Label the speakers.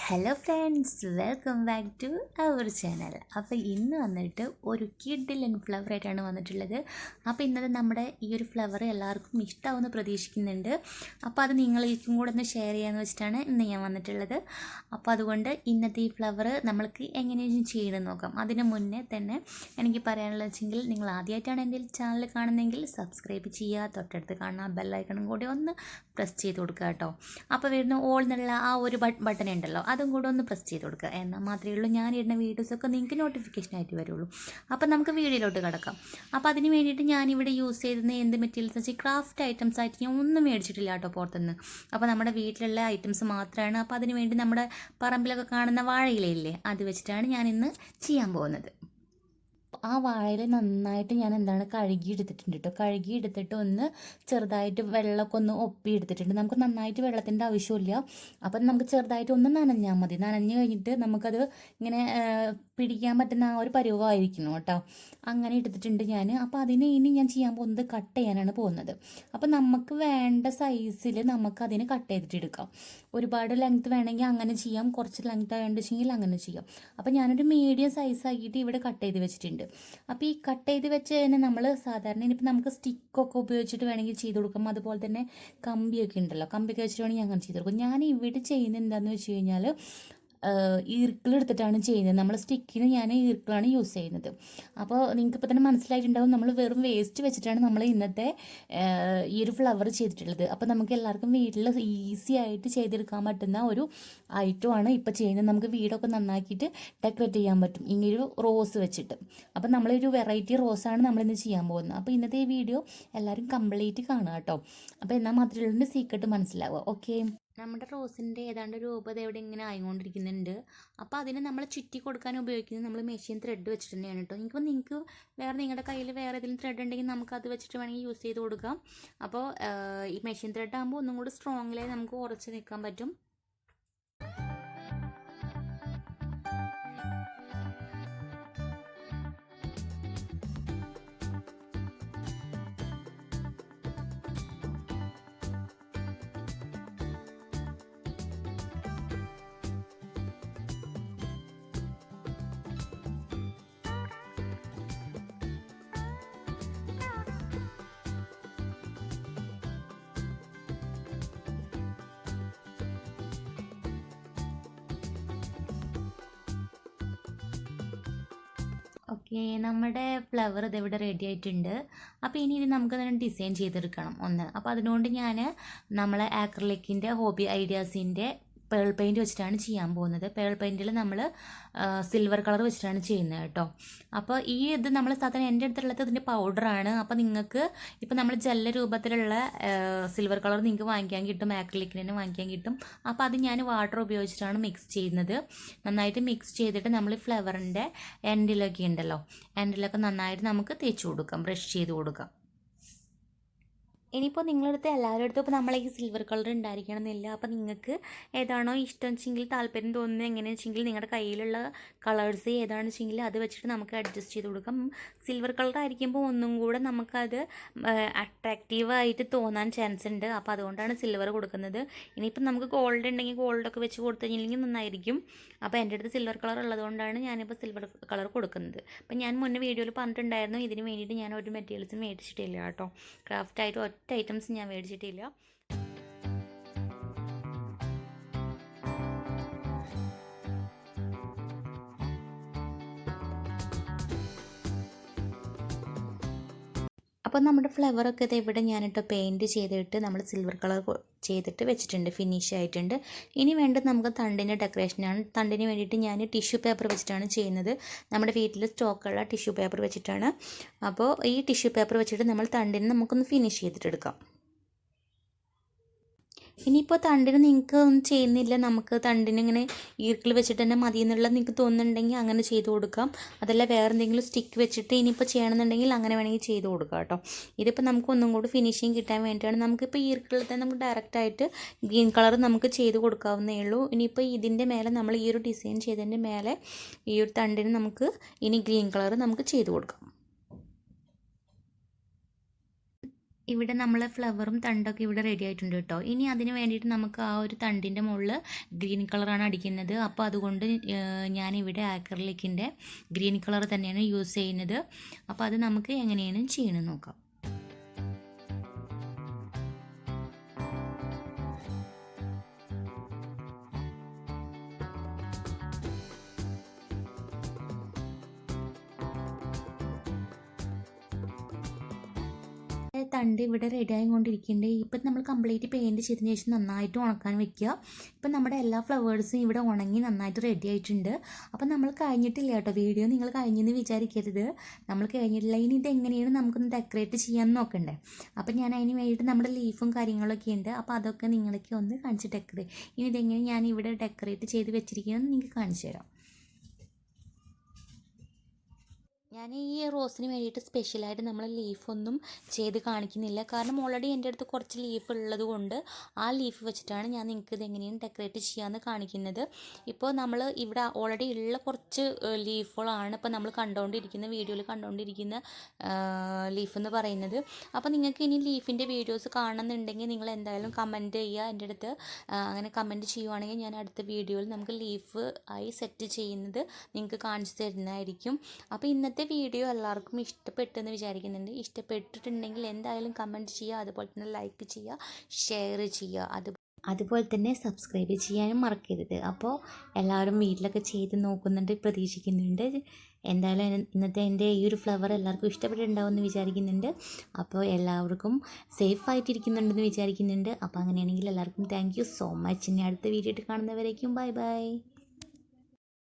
Speaker 1: Hello friends, welcome back to our channel. അപ്പോൾ ഇന്ന് വന്നിട്ട് ഒരു കിഡിലൻ ഫ്ലവറായിട്ടാണ് വന്നിട്ടുള്ളത്. അപ്പോൾ ഇന്നത്തെ നമ്മുടെ ഈ ഒരു ഫ്ലവർ എല്ലാവർക്കും ഇഷ്ടമാവുമെന്ന് പ്രതീക്ഷിക്കുന്നുണ്ട്. അപ്പോൾ അത് നിങ്ങളിലേക്കും കൂടെ ഒന്ന് ഷെയർ ചെയ്യാമെന്ന് വെച്ചിട്ടാണ് ഇന്ന് ഞാൻ വന്നിട്ടുള്ളത്. അപ്പോൾ അതുകൊണ്ട് ഇന്നത്തെ ഈ ഫ്ലവർ നമ്മൾക്ക് എങ്ങനെയാണ് ചെയ്യണമെന്ന് നോക്കാം. അതിന് മുന്നേ തന്നെ എനിക്ക് പറയാനുള്ളത് വെച്ചെങ്കിൽ, നിങ്ങൾ ആദ്യമായിട്ടാണ് എൻ്റെ ചാനൽ കാണുന്നതെങ്കിൽ സബ്സ്ക്രൈബ് ചെയ്യുക, തൊട്ടടുത്ത് കാണുന്ന ബെല്ലൈക്കണും കൂടി ഒന്ന് പ്രസ് ചെയ്ത് കൊടുക്കുക കേട്ടോ. അപ്പോൾ വരുന്ന ഓൾ എന്നുള്ള ആ ഒരു ബട്ടൺ ഉണ്ടല്ലോ, അതും കൂടെ ഒന്ന് പ്രസ് ചെയ്ത് കൊടുക്കുക. എന്നാൽ മാത്രമേ ഉള്ളൂ ഞാനിടുന്ന വീഡിയോസൊക്കെ നിങ്ങൾക്ക് നോട്ടിഫിക്കേഷനായിട്ട് വരുള്ളൂ. അപ്പോൾ നമുക്ക് വീഡിയോയിലോട്ട് കിടക്കാം. അപ്പോൾ അതിന് വേണ്ടിയിട്ട് ഞാനിവിടെ യൂസ് ചെയ്യുന്ന എന്ത് മെറ്റീരിയൽസ് വെച്ചാൽ ക്രാഫ്റ്റ് ഐറ്റംസ് ആയിട്ട് ഞാൻ ഒന്നും മേടിച്ചിട്ടില്ല കേട്ടോ പുറത്തുനിന്ന്. അപ്പോൾ നമ്മുടെ വീട്ടിലുള്ള ഐറ്റംസ് മാത്രമാണ്. അപ്പോൾ അതിന് വേണ്ടി നമ്മുടെ പറമ്പിലൊക്കെ കാണുന്ന വാഴയിലയില്ലേ, അത് വെച്ചിട്ടാണ് ഞാനിന്ന് ചെയ്യാൻ പോകുന്നത്. ആ വാഴയിൽ നന്നായിട്ട് ഞാൻ കഴുകി എടുത്തിട്ടുണ്ട് കേട്ടോ. കഴുകി എടുത്തിട്ട് ഒന്ന് ചെറുതായിട്ട് വെള്ളമൊക്കെ ഒന്ന് ഒപ്പി എടുത്തിട്ടുണ്ട്. നമുക്ക് നന്നായിട്ട് വെള്ളത്തിൻ്റെ ആവശ്യമില്ല. അപ്പം നമുക്ക് ചെറുതായിട്ട് ഒന്ന് നനഞ്ഞാൽ മതി. നനഞ്ഞ് കഴിഞ്ഞിട്ട് നമുക്കത് ഇങ്ങനെ പിടിക്കാൻ പറ്റുന്ന ആ ഒരു പരുവമായിരിക്കണം കേട്ടോ. അങ്ങനെ എടുത്തിട്ടുണ്ട് ഞാൻ. അപ്പോൾ അതിന് ഇനി ഞാൻ ചെയ്യാൻ പോകുന്നത് കട്ട് ചെയ്യാനാണ് പോകുന്നത്. അപ്പോൾ നമുക്ക് വേണ്ട സൈസിൽ നമുക്കതിന് കട്ട് ചെയ്തിട്ട് എടുക്കാം. ഒരുപാട് ലെങ്ത്ത് വേണമെങ്കിൽ അങ്ങനെ ചെയ്യാം, കുറച്ച് ലെങ്ത്ത് വേണ്ടെങ്കിൽ അങ്ങനെ ചെയ്യാം. അപ്പോൾ ഞാനൊരു മീഡിയം സൈസാക്കിയിട്ട് ഇവിടെ കട്ട് ചെയ്ത് വെച്ചിട്ടുണ്ട്. അപ്പോൾ ഈ കട്ട് ചെയ്ത് വെച്ച് തന്നെ നമ്മൾ സാധാരണ ഇനിയിപ്പോൾ നമുക്ക് സ്റ്റിക്കൊക്കെ ഉപയോഗിച്ചിട്ട് വേണമെങ്കിൽ ചെയ്ത് കൊടുക്കാം. അതുപോലെ തന്നെ കമ്പിയൊക്കെ ഉണ്ടല്ലോ, കമ്പിയൊക്കെ വെച്ചിട്ട് വേണമെങ്കിൽ അങ്ങനെ ചെയ്ത് കൊടുക്കും. ഞാൻ ഇവിടെ ചെയ്യുന്നത് എന്താണെന്ന് വെച്ച് കഴിഞ്ഞാൽ ഈർക്കിളെടുത്തിട്ടാണ് ചെയ്യുന്നത്. നമ്മൾ സ്റ്റിക്കിന് ഞാൻ ഈർക്കിളാണ് യൂസ് ചെയ്യുന്നത്. അപ്പോൾ നിങ്ങൾക്ക് ഇപ്പോൾ തന്നെ മനസ്സിലായിട്ടുണ്ടാവും, നമ്മൾ വെറും വേസ്റ്റ് വെച്ചിട്ടാണ് നമ്മൾ ഇന്നത്തെ ഈ ഒരു ഫ്ലവർ ചെയ്തിട്ടുള്ളത്. അപ്പോൾ നമുക്ക് എല്ലാവർക്കും വീട്ടിൽ ഈസി ആയിട്ട് ചെയ്തെടുക്കാൻ പറ്റുന്ന ഒരു ഐറ്റമാണ് ഇപ്പോൾ ചെയ്യുന്നത്. നമുക്ക് വീടൊക്കെ നന്നാക്കിയിട്ട് ഡെക്കറേറ്റ് ചെയ്യാൻ പറ്റും ഇങ്ങനൊരു റോസ് വെച്ചിട്ട്. അപ്പോൾ നമ്മളൊരു വെറൈറ്റി റോസാണ് നമ്മളിന്ന് ചെയ്യാൻ പോകുന്നത്. അപ്പോൾ ഇന്നത്തെ ഈ വീഡിയോ എല്ലാവരും കംപ്ലീറ്റ് കാണുക കേട്ടോ. അപ്പോൾ എന്നാൽ മാത്രമേ ഉള്ളൂ സീക്രട്ട് മനസ്സിലാവുക. ഓക്കെ, നമ്മുടെ റോസിൻ്റെ ഏതാണ്ട് രൂപത എവിടെ ഇങ്ങനെ ആയിക്കൊണ്ടിരിക്കുന്നുണ്ട്. അപ്പോൾ അതിന് നമ്മൾ ചുറ്റി കൊടുക്കാൻ ഉപയോഗിക്കുന്നത് നമ്മൾ മെഷീൻ ത്രെഡ് വെച്ചിട്ട് തന്നെയാണ് കേട്ടോ. നിങ്ങൾക്ക് വേറെ നിങ്ങളുടെ കയ്യിൽ വേറെ ഏതെങ്കിലും ത്രെഡ് ഉണ്ടെങ്കിൽ നമുക്കത് വെച്ചിട്ട് വേണമെങ്കിൽ യൂസ് ചെയ്ത് കൊടുക്കാം. അപ്പോൾ ഈ മെഷീൻ ത്രെഡ് ആകുമ്പോൾ ഒന്നും കൂടി സ്ട്രോങ്ങിലായി നമുക്ക് ഉറച്ച് നിൽക്കാൻ പറ്റും. ഓക്കെ, നമ്മുടെ ഫ്ലവർ ഇതിവിടെ റെഡി ആയിട്ടുണ്ട്. അപ്പോൾ ഇനി ഇത് നമുക്ക് തന്നെ ഡിസൈൻ ചെയ്തെടുക്കണം ഒന്ന്. അപ്പോൾ അതിനുകൊണ്ട് ഞാൻ നമ്മളെ ആക്രിലിക്കിൻ്റെ ഹോബി ഐഡിയാസിൻ്റെ പേൾ പെയിൻറ്റ് വെച്ചിട്ടാണ് ചെയ്യാൻ പോകുന്നത്. പേൾ പെയിൻറ്റിൽ നമ്മൾ സിൽവർ കളർ വെച്ചിട്ടാണ് ചെയ്യുന്നത് കേട്ടോ. അപ്പോൾ ഈ ഇത് നമ്മൾ സാധാരണ എൻ്റെ അടുത്തുള്ളത് ഇതിൻ്റെ പൗഡറാണ്. അപ്പോൾ നിങ്ങൾക്ക് ഇപ്പോൾ നമ്മൾ ജെല്ല രൂപത്തിലുള്ള സിൽവർ കളർ നിങ്ങൾക്ക് വാങ്ങിക്കാൻ കിട്ടും, ആക്രിലിക്കിന് തന്നെ വാങ്ങിക്കാൻ കിട്ടും. അപ്പോൾ അത് ഞാൻ വാട്ടർ ഉപയോഗിച്ചിട്ടാണ് മിക്സ് ചെയ്യുന്നത്. നന്നായിട്ട് മിക്സ് ചെയ്തിട്ട് നമ്മൾ ഫ്ലവറിൻ്റെ എൻഡിലൊക്കെ ഉണ്ടല്ലോ, എൻഡിലൊക്കെ നന്നായിട്ട് നമുക്ക് തേച്ച് കൊടുക്കാം, ബ്രഷ് ചെയ്ത് കൊടുക്കാം. ഇനിയിപ്പോൾ നിങ്ങളടുത്ത് എല്ലാവരുടെ അടുത്തും ഇപ്പോൾ നമ്മളെ ഈ സിൽവർ കളർ ഉണ്ടായിരിക്കണം എന്നില്ല. അപ്പോൾ നിങ്ങൾക്ക് ഏതാണോ ഇഷ്ടം വെച്ചെങ്കിൽ, താല്പര്യം തോന്നുന്നത് എങ്ങനെയാണെന്ന് വെച്ചെങ്കിൽ നിങ്ങളുടെ കയ്യിലുള്ള കളേഴ്സ് ഏതാണെന്ന് വെച്ചെങ്കിൽ അത് വെച്ചിട്ട് നമുക്ക് അഡ്ജസ്റ്റ് ചെയ്ത് കൊടുക്കാം. സിൽവർ കളർ ആയിരിക്കുമ്പോൾ ഒന്നും കൂടെ നമുക്കത് അട്രാക്റ്റീവായിട്ട് തോന്നാൻ ചാൻസ് ഉണ്ട്. അപ്പോൾ അതുകൊണ്ടാണ് സിൽവർ കൊടുക്കുന്നത്. ഇനിയിപ്പോൾ നമുക്ക് ഗോൾഡ് ഉണ്ടെങ്കിൽ ഗോൾഡൊക്കെ വെച്ച് കൊടുത്തു കഴിഞ്ഞില്ലെങ്കിൽ നന്നായിരിക്കും. അപ്പോൾ എൻ്റെ അടുത്ത് സിൽവർ കളർ ഉള്ളതുകൊണ്ടാണ് ഞാനിപ്പോൾ സിൽവർ കളർ കൊടുക്കുന്നത്. അപ്പോൾ ഞാൻ മുന്നേ വീഡിയോയിൽ പറഞ്ഞിട്ടുണ്ടായിരുന്നു, ഇതിന് വേണ്ടിയിട്ട് ഞാൻ ഒരു മെറ്റീരിയൽസും മേടിച്ചിട്ടില്ല കേട്ടോ. ക്രാഫ്റ്റായിട്ട് ഒറ്റ ഐറ്റംസ് ഞാൻ മേടിച്ചിട്ടില്ല. അപ്പോൾ നമ്മുടെ ഫ്ലവറൊക്കെ ഇത് ഇവിടെ ഞാനിട്ട് പെയിൻറ്റ് ചെയ്തിട്ട് നമ്മൾ സിൽവർ കളർ ചെയ്തിട്ട് വെച്ചിട്ടുണ്ട്, ഫിനിഷ് ആയിട്ടുണ്ട്. ഇനി വേണ്ടത് നമുക്ക് തണ്ടിൻ്റെ ഡെക്കറേഷനാണ്. തണ്ടിന് വേണ്ടിയിട്ട് ഞാൻ ടിഷ്യൂ പേപ്പർ വെച്ചിട്ടാണ് ചെയ്യുന്നത്. നമ്മുടെ വീട്ടിൽ സ്റ്റോക്കുള്ള ടിഷ്യൂ പേപ്പർ വെച്ചിട്ടാണ്. അപ്പോൾ ഈ ടിഷ്യൂ പേപ്പർ വെച്ചിട്ട് നമ്മൾ തണ്ടിന് നമുക്കൊന്ന് ഫിനിഷ് ചെയ്തിട്ടെടുക്കാം. ഇനിയിപ്പോൾ തണ്ടിന് നിങ്ങൾക്ക് ഒന്നും ചെയ്യുന്നില്ല, നമുക്ക് തണ്ടിന് ഇങ്ങനെ ഈർക്കിൾ വെച്ചിട്ട് തന്നെ മതി എന്നുള്ള നിങ്ങൾക്ക് തോന്നുന്നുണ്ടെങ്കിൽ അങ്ങനെ ചെയ്ത് കൊടുക്കാം. അതല്ല വേറെ എന്തെങ്കിലും സ്റ്റിക്ക് വെച്ചിട്ട് ഇനിയിപ്പോൾ ചെയ്യണമെന്നുണ്ടെങ്കിൽ അങ്ങനെ വേണമെങ്കിൽ ചെയ്ത് കൊടുക്കാം കേട്ടോ. ഇതിപ്പോൾ നമുക്ക് ഒന്നും കൂടി ഫിനിഷിങ് കിട്ടാൻ വേണ്ടിയാണ്. നമുക്കിപ്പോൾ ഈർക്കിളിൽ തന്നെ നമുക്ക് ഡയറക്റ്റായിട്ട് ഗ്രീൻ കളർ നമുക്ക് ചെയ്ത് കൊടുക്കാവുന്നേ ഉള്ളൂ. ഇനിയിപ്പോൾ ഇതിൻ്റെ മേലെ നമ്മൾ ഈ ഒരു ഡിസൈൻ ചെയ്തതിൻ്റെ മേലെ ഈ ഒരു തണ്ടിന് നമുക്ക് ഇനി ഗ്രീൻ കളർ നമുക്ക് ചെയ്ത് കൊടുക്കാം. ഇവിടെ നമ്മൾ ഫ്ലവറും തണ്ടൊക്കെ ഇവിടെ റെഡി ആയിട്ടുണ്ട് കേട്ടോ. ഇനി അതിന് വേണ്ടിയിട്ട് നമുക്ക് ആ ഒരു തണ്ടിൻ്റെ മുകളിൽ ഗ്രീൻ കളറാണ് അടിക്കുന്നത്. അപ്പോൾ അതുകൊണ്ട് ഞാനിവിടെ ആക്രിലിക്കിൻ്റെ ഗ്രീൻ കളർ തന്നെയാണ് യൂസ് ചെയ്യുന്നത്. അപ്പോൾ അത് നമുക്ക് എങ്ങനെയാണ് ചെയ്യണമെന്ന് നോക്കാം. തണ്ട് ഇവിടെ റെഡി ആയിക്കൊണ്ടിരിക്കുന്നുണ്ട്. ഇപ്പം നമ്മൾ കംപ്ലീറ്റ് പെയിൻറ്റ് ചെയ്തതിന് ശേഷം നന്നായിട്ട് ഉണക്കാൻ വെക്കുക. ഇപ്പം നമ്മുടെ എല്ലാ ഫ്ലവേഴ്സും ഇവിടെ ഉണങ്ങി നന്നായിട്ട് റെഡി ആയിട്ടുണ്ട്. അപ്പം നമ്മൾ കഴിഞ്ഞിട്ടില്ല കേട്ടോ, വീഡിയോ നിങ്ങൾ കഴിഞ്ഞെന്ന് വിചാരിക്കരുത്. നമ്മൾ കഴിഞ്ഞിട്ടില്ല. ഇനി ഇതെങ്ങനെയാണ് നമുക്കൊന്ന് ഡെക്കറേറ്റ് ചെയ്യാമെന്ന് നോക്കണ്ടേ. അപ്പം ഞാൻ അതിന് വേണ്ടിയിട്ട് നമ്മുടെ ലീഫും കാര്യങ്ങളൊക്കെ ഉണ്ട്. അപ്പോൾ അതൊക്കെ നിങ്ങൾക്ക് ഒന്ന് കാണിച്ച് ഇനി ഇതെങ്ങനെ ഞാൻ ഇവിടെ ഡെക്കറേറ്റ് ചെയ്ത് വെച്ചിരിക്കുകയെന്ന് നിങ്ങൾക്ക് കാണിച്ചു തരാം. ഞാൻ ഈ റോസിന് വേണ്ടിയിട്ട് സ്പെഷ്യലായിട്ട് നമ്മൾ ലീഫൊന്നും ചെയ്ത് കാണിക്കുന്നില്ല. കാരണം ഓൾറെഡി എൻ്റെ അടുത്ത് കുറച്ച് ലീഫ് ഉള്ളത് കൊണ്ട് ആ ലീഫ് വെച്ചിട്ടാണ് ഞാൻ നിങ്ങൾക്ക് ഇതെങ്ങനെയാണ് ഡെക്കറേറ്റ് ചെയ്യാമെന്ന് കാണിക്കുന്നത്. ഇപ്പോൾ നമ്മൾ ഇവിടെ ഓൾറെഡി ഉള്ള കുറച്ച് ലീഫുകളാണ് ഇപ്പോൾ നമ്മൾ വീഡിയോയിൽ കണ്ടുകൊണ്ടിരിക്കുന്ന ലീഫ് എന്ന് പറയുന്നത്. അപ്പോൾ നിങ്ങൾക്ക് ഇനി ലീഫിൻ്റെ വീഡിയോസ് കാണുന്നുണ്ടെങ്കിൽ നിങ്ങൾ എന്തായാലും കമൻറ്റ് ചെയ്യുക എൻ്റെ അടുത്ത്. അങ്ങനെ കമൻറ്റ് ചെയ്യുവാണെങ്കിൽ ഞാൻ അടുത്ത വീഡിയോയിൽ നമുക്ക് ലീഫ് ആയി സെറ്റ് ചെയ്യുന്നത് നിങ്ങൾക്ക് കാണിച്ചു തരുന്നതായിരിക്കും. അപ്പോൾ ഇന്നത്തെ വീഡിയോ എല്ലാവർക്കും ഇഷ്ടപ്പെട്ടെന്ന് വിചാരിക്കുന്നുണ്ട്. ഇഷ്ടപ്പെട്ടിട്ടുണ്ടെങ്കിൽ എന്തായാലും കമൻറ്റ് ചെയ്യുക, അതുപോലെ തന്നെ ലൈക്ക് ചെയ്യുക, ഷെയർ ചെയ്യുക, അതുപോലെ തന്നെ സബ്സ്ക്രൈബ് ചെയ്യാനും മറക്കരുത്. അപ്പോൾ എല്ലാവരും വീട്ടിലൊക്കെ ചെയ്ത് നോക്കുന്നുണ്ട് പ്രതീക്ഷിക്കുന്നുണ്ട്. എന്തായാലും ഇന്നത്തെ എൻ്റെ ഈ ഒരു ഫ്ലവർ എല്ലാവർക്കും ഇഷ്ടപ്പെട്ടിട്ടുണ്ടാവുമെന്ന് വിചാരിക്കുന്നുണ്ട്. അപ്പോൾ എല്ലാവർക്കും സേഫ് ആയിട്ടിരിക്കുന്നുണ്ടെന്ന് വിചാരിക്കുന്നുണ്ട്. അപ്പോൾ അങ്ങനെയാണെങ്കിൽ എല്ലാവർക്കും താങ്ക് യു സോ മച്ച്. ഇനി അടുത്ത വീഡിയോ കാണുന്നവരേക്കും ബൈ ബൈ.